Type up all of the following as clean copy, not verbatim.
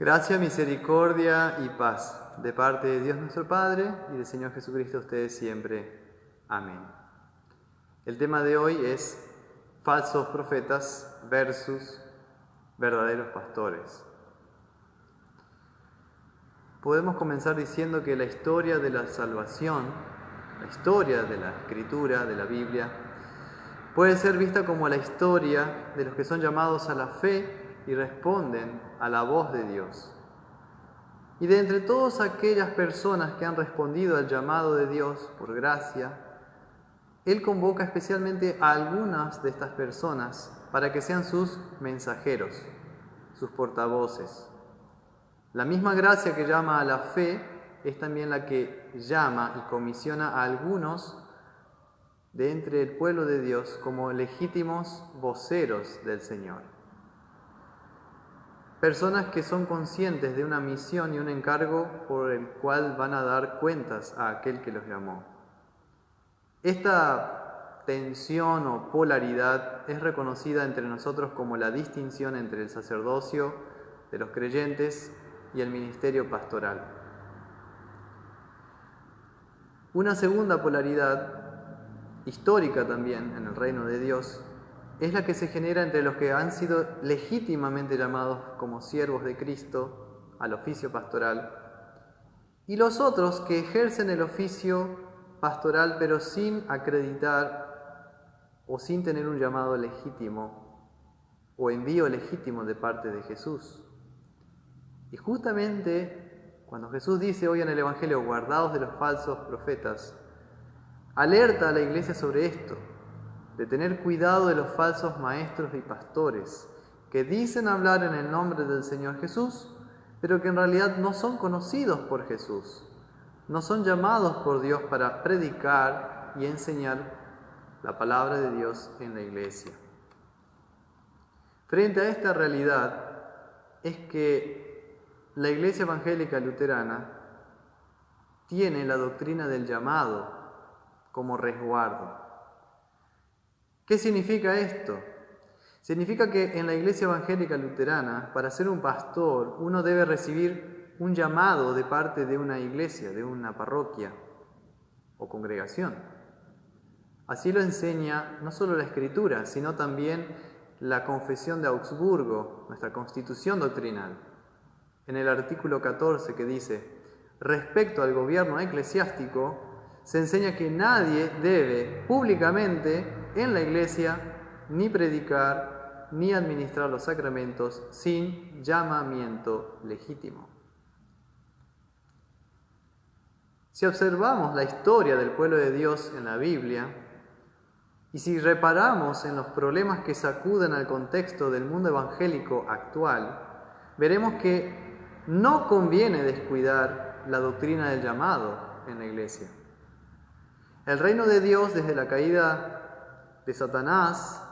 Gracia, misericordia y paz de parte de Dios nuestro Padre y del Señor Jesucristo a ustedes siempre. Amén. El tema de hoy es falsos profetas versus verdaderos pastores. Podemos comenzar diciendo que la historia de la salvación, la historia de la Escritura, de la Biblia, puede ser vista como la historia de los que son llamados a la fe y responden a la voz de Dios. Y de entre todas aquellas personas que han respondido al llamado de Dios por gracia, Él convoca especialmente a algunas de estas personas para que sean sus mensajeros, sus portavoces. La misma gracia que llama a la fe es también la que llama y comisiona a algunos de entre el pueblo de Dios como legítimos voceros del Señor. Personas que son conscientes de una misión y un encargo por el cual van a dar cuentas a aquel que los llamó. Esta tensión o polaridad es reconocida entre nosotros como la distinción entre el sacerdocio de los creyentes y el ministerio pastoral. Una segunda polaridad, histórica también en el reino de Dios, es la que se genera entre los que han sido legítimamente llamados como siervos de Cristo al oficio pastoral y los otros que ejercen el oficio pastoral pero sin acreditar o sin tener un llamado legítimo o envío legítimo de parte de Jesús. Y justamente cuando Jesús dice hoy en el Evangelio, guardaos de los falsos profetas, alerta a la iglesia sobre esto, de tener cuidado de los falsos maestros y pastores que dicen hablar en el nombre del Señor Jesús, pero que en realidad no son conocidos por Jesús, no son llamados por Dios para predicar y enseñar la palabra de Dios en la iglesia. Frente a esta realidad es que la Iglesia Evangélica Luterana tiene la doctrina del llamado como resguardo. ¿Qué significa esto? Significa que en la Iglesia Evangélica Luterana, para ser un pastor, uno debe recibir un llamado de parte de una iglesia, de una parroquia o congregación. Así lo enseña no solo la Escritura, sino también la Confesión de Augsburgo, nuestra constitución doctrinal. En el artículo 14 que dice, respecto al gobierno eclesiástico, se enseña que nadie debe públicamente en la iglesia ni predicar ni administrar los sacramentos sin llamamiento legítimo. Si observamos la historia del pueblo de Dios en la Biblia y si reparamos en los problemas que sacuden al contexto del mundo evangélico actual, veremos que no conviene descuidar la doctrina del llamado en la iglesia. El reino de Dios, desde la caída de Satanás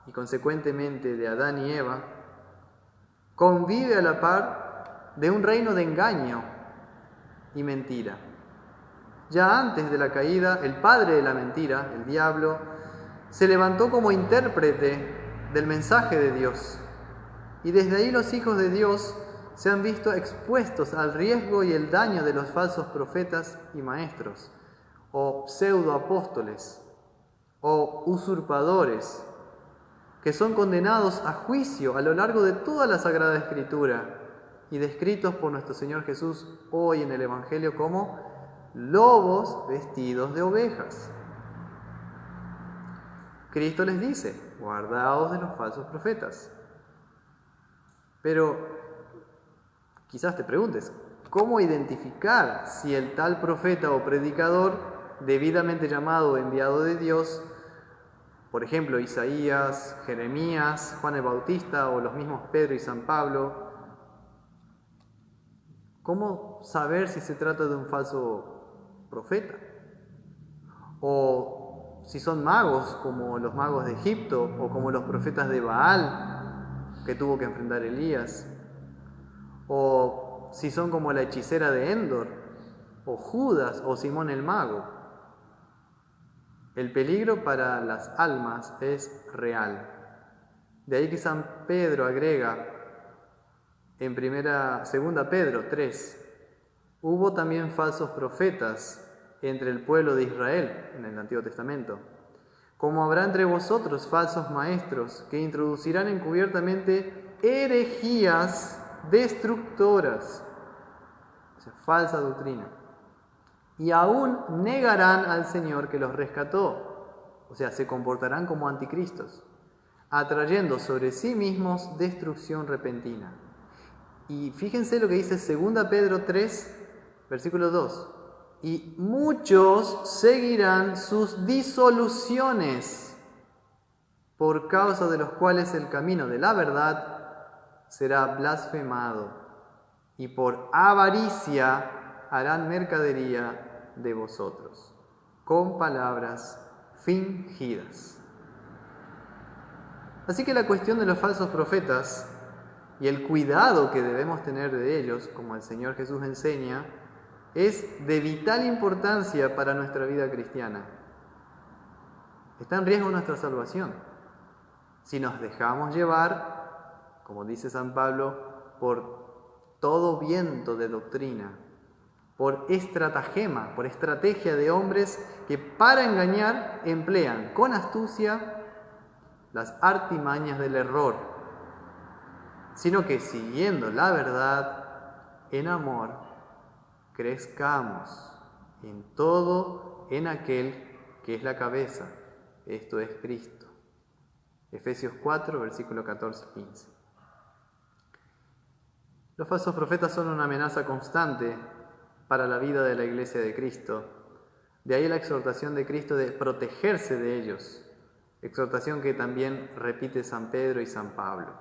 y consecuentemente de Adán y Eva, convive a la par de un reino de engaño y mentira. Ya antes de la caída, el padre de la mentira, el diablo, se levantó como intérprete del mensaje de Dios. Y desde ahí los hijos de Dios se han visto expuestos al riesgo y el daño de los falsos profetas y maestros, o pseudoapóstoles, o usurpadores, que son condenados a juicio a lo largo de toda la Sagrada Escritura y descritos por nuestro Señor Jesús hoy en el Evangelio como lobos vestidos de ovejas. Cristo les dice, guardaos de los falsos profetas. Pero quizás te preguntes, ¿cómo identificar si el tal profeta o predicador debidamente llamado o enviado de Dios, por ejemplo Isaías, Jeremías, Juan el Bautista o los mismos Pedro y San Pablo, cómo saber si se trata de un falso profeta? O si son magos como los magos de Egipto o como los profetas de Baal que tuvo que enfrentar Elías, o si son como la hechicera de Endor, o Judas o Simón el mago. El peligro para las almas es real. De ahí que San Pedro agrega, En segunda Pedro 3, hubo también falsos profetas entre el pueblo de Israel en el Antiguo Testamento, como habrá entre vosotros falsos maestros que introducirán encubiertamente herejías destructoras, o sea, falsa doctrina, y aún negarán al Señor que los rescató, o sea, se comportarán como anticristos, atrayendo sobre sí mismos destrucción repentina. Y fíjense lo que dice 2 Pedro 3, versículo 2. Y muchos seguirán sus disoluciones, por causa de los cuales el camino de la verdad será blasfemado, y por avaricia harán mercadería de vosotros, con palabras fingidas. Así que la cuestión de los falsos profetas y el cuidado que debemos tener de ellos, como el Señor Jesús enseña, es de vital importancia para nuestra vida cristiana. Está en riesgo nuestra salvación si nos dejamos llevar, como dice San Pablo, por todo viento de doctrina, por estratagema, por estrategia de hombres que para engañar emplean con astucia las artimañas del error, sino que siguiendo la verdad en amor, crezcamos en todo en aquel que es la cabeza, esto es Cristo. Efesios 4, versículo 14 y 15. Los falsos profetas son una amenaza constante para la vida de la Iglesia de Cristo. De ahí la exhortación de Cristo de protegerse de ellos, exhortación que también repite San Pedro y San Pablo.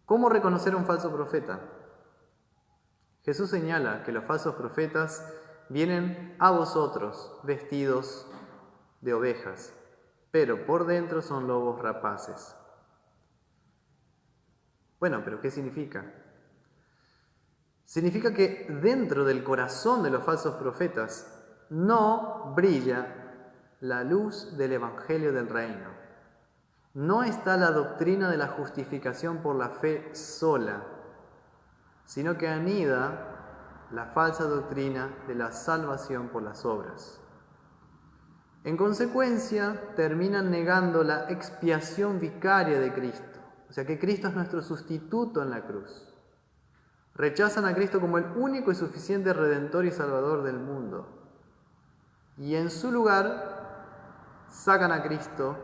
¿Cómo reconocer a un falso profeta? Jesús señala que los falsos profetas vienen a vosotros vestidos de ovejas, pero por dentro son lobos rapaces. Bueno, pero ¿qué significa? Significa que dentro del corazón de los falsos profetas no brilla la luz del Evangelio del Reino. No está la doctrina de la justificación por la fe sola, sino que anida la falsa doctrina de la salvación por las obras. En consecuencia, terminan negando la expiación vicaria de Cristo, o sea que Cristo es nuestro sustituto en la cruz. Rechazan a Cristo como el único y suficiente Redentor y Salvador del mundo. Y en su lugar, sacan a Cristo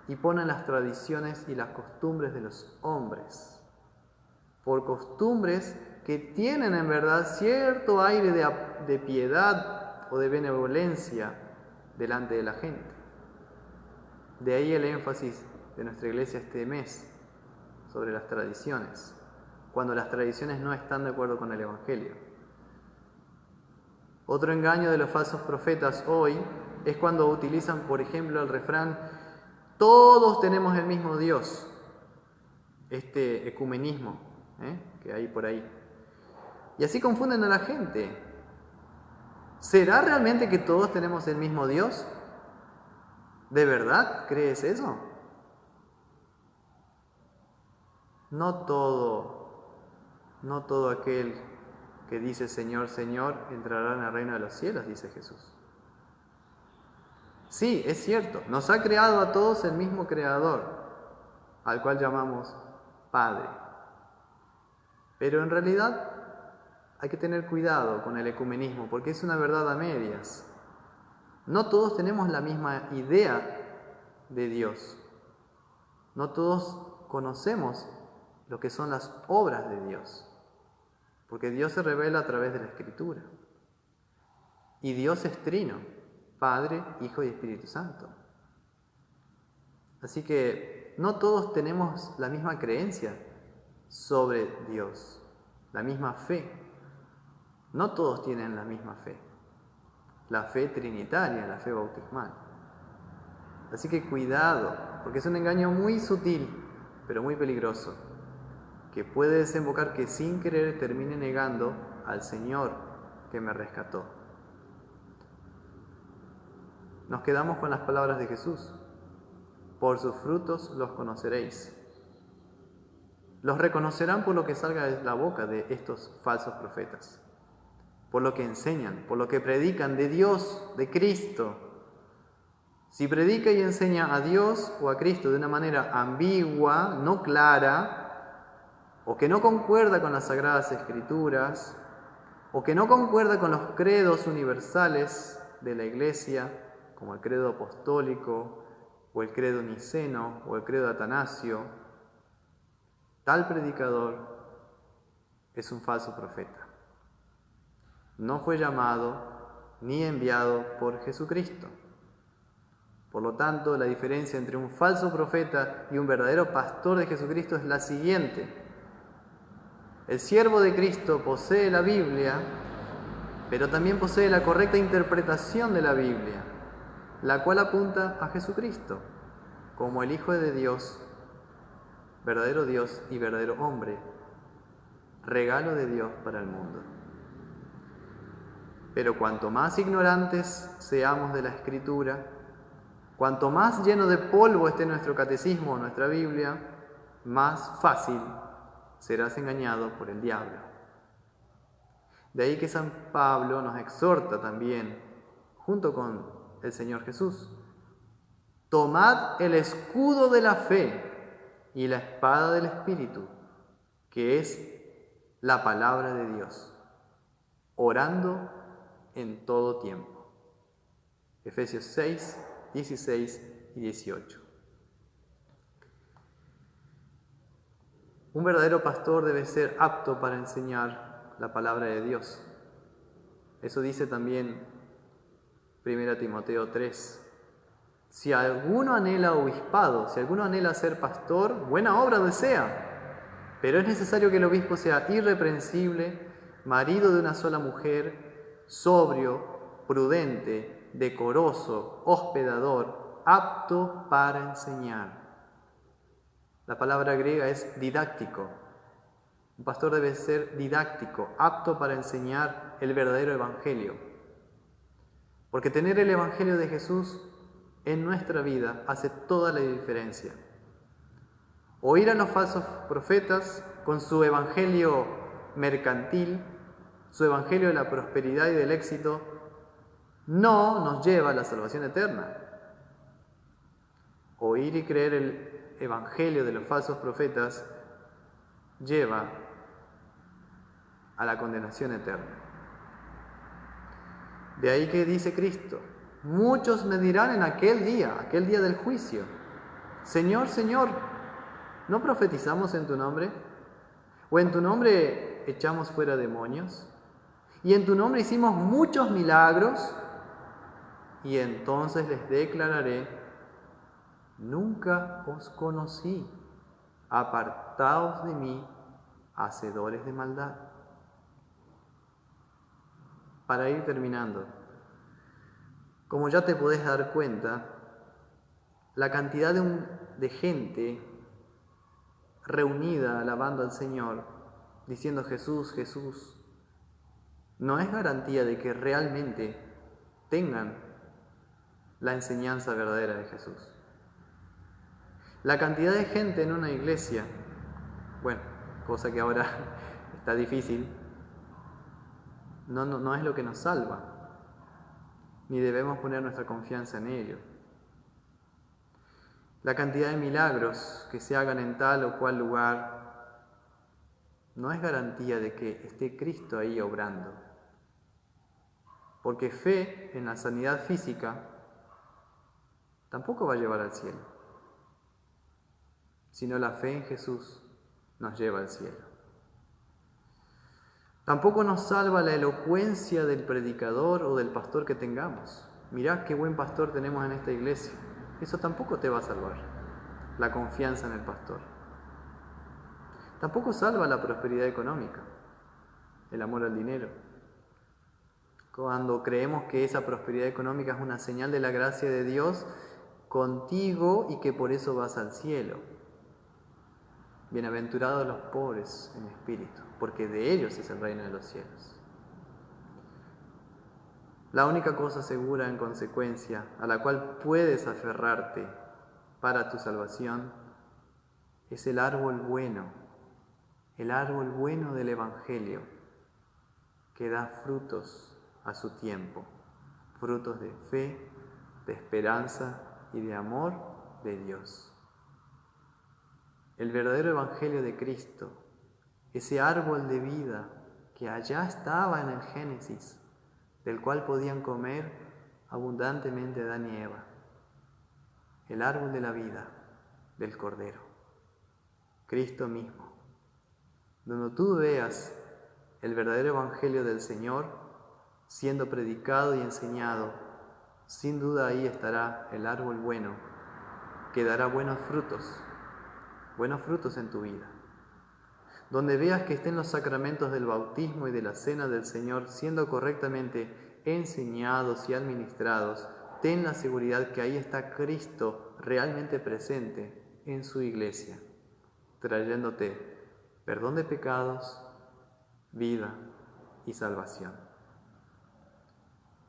y ponen las tradiciones y las costumbres de los hombres, por costumbres que tienen en verdad cierto aire de piedad o de benevolencia delante de la gente. De ahí el énfasis de nuestra iglesia este mes sobre las tradiciones, cuando las tradiciones no están de acuerdo con el Evangelio. Otro engaño de los falsos profetas hoy es cuando utilizan, por ejemplo, el refrán todos tenemos el mismo Dios, este ecumenismo que hay por ahí. Y así confunden a la gente. ¿Será realmente que todos tenemos el mismo Dios? ¿De verdad crees eso? No todo aquel que dice Señor, Señor, entrará en el reino de los cielos, dice Jesús. Sí, es cierto, nos ha creado a todos el mismo Creador, al cual llamamos Padre. Pero en realidad hay que tener cuidado con el ecumenismo, porque es una verdad a medias. No todos tenemos la misma idea de Dios. No todos conocemos lo que son las obras de Dios, porque Dios se revela a través de la Escritura. Y Dios es trino, Padre, Hijo y Espíritu Santo. Así que no todos tenemos la misma creencia sobre Dios, la misma fe. No todos tienen la misma fe, la fe trinitaria, la fe bautismal. Así que cuidado, porque es un engaño muy sutil, pero muy peligroso, que puede desembocar que sin querer termine negando al Señor que me rescató. Nos quedamos con las palabras de Jesús: por sus frutos los conoceréis. Los reconocerán por lo que salga de la boca de estos falsos profetas, por lo que enseñan, por lo que predican de Dios, de Cristo. Si predica y enseña a Dios o a Cristo de una manera ambigua, no clara, o que no concuerda con las Sagradas Escrituras, o que no concuerda con los credos universales de la Iglesia, como el credo apostólico, o el credo niceno, o el credo atanasio, tal predicador es un falso profeta. No fue llamado ni enviado por Jesucristo. Por lo tanto, la diferencia entre un falso profeta y un verdadero pastor de Jesucristo es la siguiente. El siervo de Cristo posee la Biblia, pero también posee la correcta interpretación de la Biblia, la cual apunta a Jesucristo como el Hijo de Dios, verdadero Dios y verdadero hombre, regalo de Dios para el mundo. Pero cuanto más ignorantes seamos de la Escritura, cuanto más lleno de polvo esté nuestro catecismo o nuestra Biblia, más fácil serás engañado por el diablo. De ahí que San Pablo nos exhorta también, junto con el Señor Jesús: tomad el escudo de la fe y la espada del Espíritu, que es la palabra de Dios, orando en todo tiempo. Efesios 6, 16 y 18. Un verdadero pastor debe ser apto para enseñar la palabra de Dios. Eso dice también 1 Timoteo 3. Si alguno anhela obispado, si alguno anhela ser pastor, buena obra desea. Pero es necesario que el obispo sea irreprensible, marido de una sola mujer, sobrio, prudente, decoroso, hospedador, apto para enseñar. La palabra griega es didáctico. Un pastor debe ser didáctico, apto para enseñar el verdadero evangelio. Porque tener el evangelio de Jesús en nuestra vida hace toda la diferencia. Oír a los falsos profetas con su evangelio mercantil, su evangelio de la prosperidad y del éxito, no nos lleva a la salvación eterna. Oír y creer el evangelio de los falsos profetas lleva a la condenación eterna. De ahí que dice Cristo: muchos me dirán en aquel día del juicio: Señor, Señor, ¿no profetizamos en tu nombre? ¿O en tu nombre echamos fuera demonios? ¿Y en tu nombre hicimos muchos milagros? Y entonces les declararé: nunca os conocí, apartaos de mí, hacedores de maldad. Para ir terminando, como ya te podés dar cuenta, la cantidad de gente reunida alabando al Señor, diciendo Jesús, Jesús, no es garantía de que realmente tengan la enseñanza verdadera de Jesús. La cantidad de gente en una iglesia, bueno, cosa que ahora está difícil, no es lo que nos salva, ni debemos poner nuestra confianza en ello. La cantidad de milagros que se hagan en tal o cual lugar no es garantía de que esté Cristo ahí obrando. Porque fe en la sanidad física tampoco va a llevar al cielo, sino la fe en Jesús nos lleva al cielo. Tampoco nos salva la elocuencia del predicador o del pastor que tengamos. Mirá qué buen pastor tenemos en esta iglesia. Eso tampoco te va a salvar, la confianza en el pastor. Tampoco salva la prosperidad económica, el amor al dinero. Cuando creemos que esa prosperidad económica es una señal de la gracia de Dios contigo y que por eso vas al cielo. Bienaventurados los pobres en espíritu, porque de ellos es el reino de los cielos. La única cosa segura, en consecuencia, a la cual puedes aferrarte para tu salvación, es el árbol bueno, el árbol bueno del Evangelio que da frutos a su tiempo, frutos de fe, de esperanza y de amor de Dios. El verdadero Evangelio de Cristo, ese árbol de vida que allá estaba en el Génesis, del cual podían comer abundantemente Adán y Eva, el árbol de la vida del Cordero, Cristo mismo. Donde tú veas el verdadero Evangelio del Señor siendo predicado y enseñado, sin duda ahí estará el árbol bueno que dará buenos frutos en tu vida. Donde veas que estén los sacramentos del bautismo y de la cena del Señor siendo correctamente enseñados y administrados, ten la seguridad que ahí está Cristo realmente presente en su iglesia, trayéndote perdón de pecados, vida y salvación.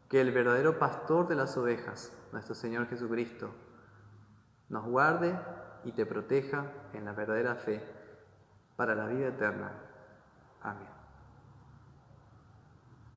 Que el verdadero pastor de las ovejas, nuestro Señor Jesucristo, nos guarde y te proteja en la verdadera fe para la vida eterna. Amén.